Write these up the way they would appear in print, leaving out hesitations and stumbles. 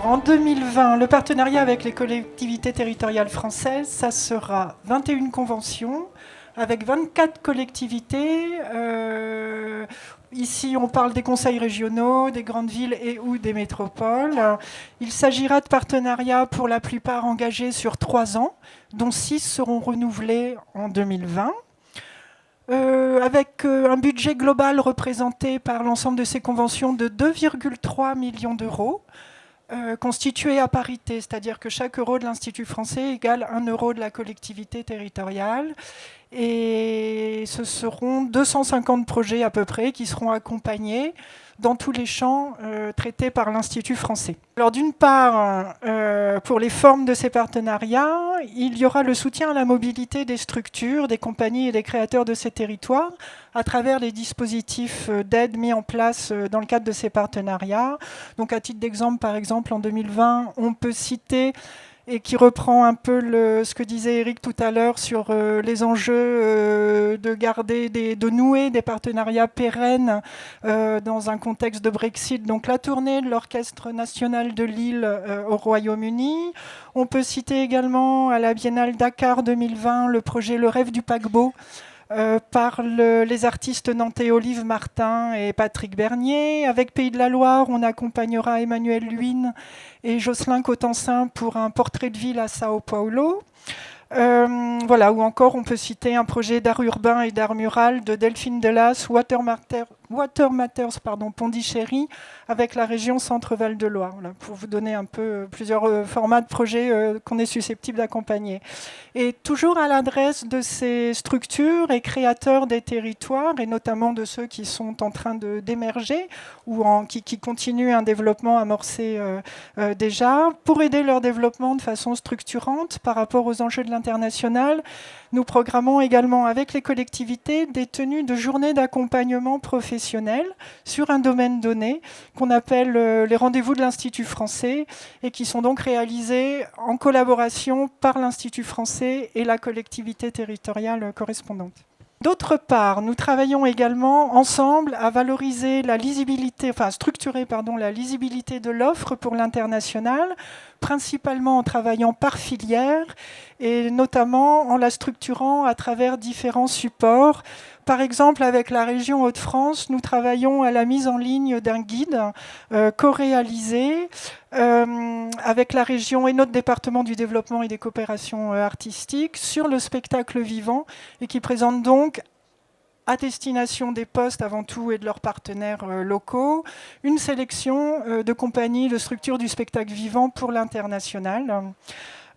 En 2020, le partenariat avec les collectivités territoriales françaises, ça sera 21 conventions avec 24 collectivités. Ici, on parle des conseils régionaux, des grandes villes et ou des métropoles. Il s'agira de partenariats pour la plupart engagés sur 3 ans, dont 6 seront renouvelés en 2020. Avec un budget global représenté par l'ensemble de ces conventions de 2,3 millions d'euros, constitué à parité, c'est-à-dire que chaque euro de l'Institut français égale 1 euro de la collectivité territoriale. Et ce seront 250 projets à peu près qui seront accompagnés dans tous les champs traités par l'Institut français. Alors d'une part, pour les formes de ces partenariats, il y aura le soutien à la mobilité des structures, des compagnies et des créateurs de ces territoires à travers les dispositifs d'aide mis en place dans le cadre de ces partenariats. Donc à titre d'exemple, par exemple, en 2020, on peut citer et qui reprend un peu ce que disait Eric tout à l'heure sur les enjeux de nouer des partenariats pérennes dans un contexte de Brexit. Donc la tournée de l'Orchestre national de Lille au Royaume-Uni. On peut citer également à la Biennale Dakar 2020 le projet Le Rêve du paquebot, par les artistes nantais Olive Martin et Patrick Bernier. Avec Pays de la Loire, on accompagnera Emmanuel Luynes et Jocelyn Cotensin pour un portrait de ville à Sao Paulo. Voilà, ou encore on peut citer un projet d'art urbain et d'art mural de Delphine Delas, Water Matters, Pondichéry, avec la région Centre-Val de Loire, voilà, pour vous donner un peu plusieurs formats de projets qu'on est susceptible d'accompagner. Et toujours à l'adresse de ces structures et créateurs des territoires, et notamment de ceux qui sont en train d'émerger ou qui continuent un développement amorcé déjà, pour aider leur développement de façon structurante par rapport aux enjeux de l'international. Nous programmons également avec les collectivités des tenues de journées d'accompagnement professionnel sur un domaine donné qu'on appelle les rendez-vous de l'Institut français et qui sont donc réalisés en collaboration par l'Institut français et la collectivité territoriale correspondante. D'autre part, nous travaillons également ensemble à valoriser la lisibilité, structurer la lisibilité de l'offre pour l'international, principalement en travaillant par filière et notamment en la structurant à travers différents supports. Par exemple, avec la région Hauts-de-France, nous travaillons à la mise en ligne d'un guide co-réalisé avec la région et notre département du développement et des coopérations artistiques sur le spectacle vivant et qui présente donc à destination des postes avant tout et de leurs partenaires locaux, une sélection de compagnies, de structures du spectacle vivant pour l'international.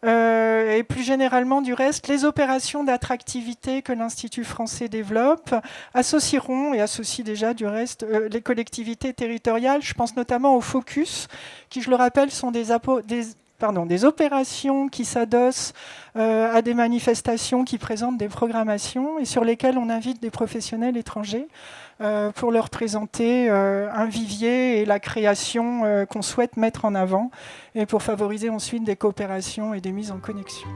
Et plus généralement, du reste, les opérations d'attractivité que l'Institut français développe associeront et associent déjà du reste les collectivités territoriales. Je pense notamment au Focus, qui, je le rappelle, sont des opérations qui s'adossent à des manifestations qui présentent des programmations et sur lesquelles on invite des professionnels étrangers pour leur présenter un vivier et la création qu'on souhaite mettre en avant et pour favoriser ensuite des coopérations et des mises en connexion.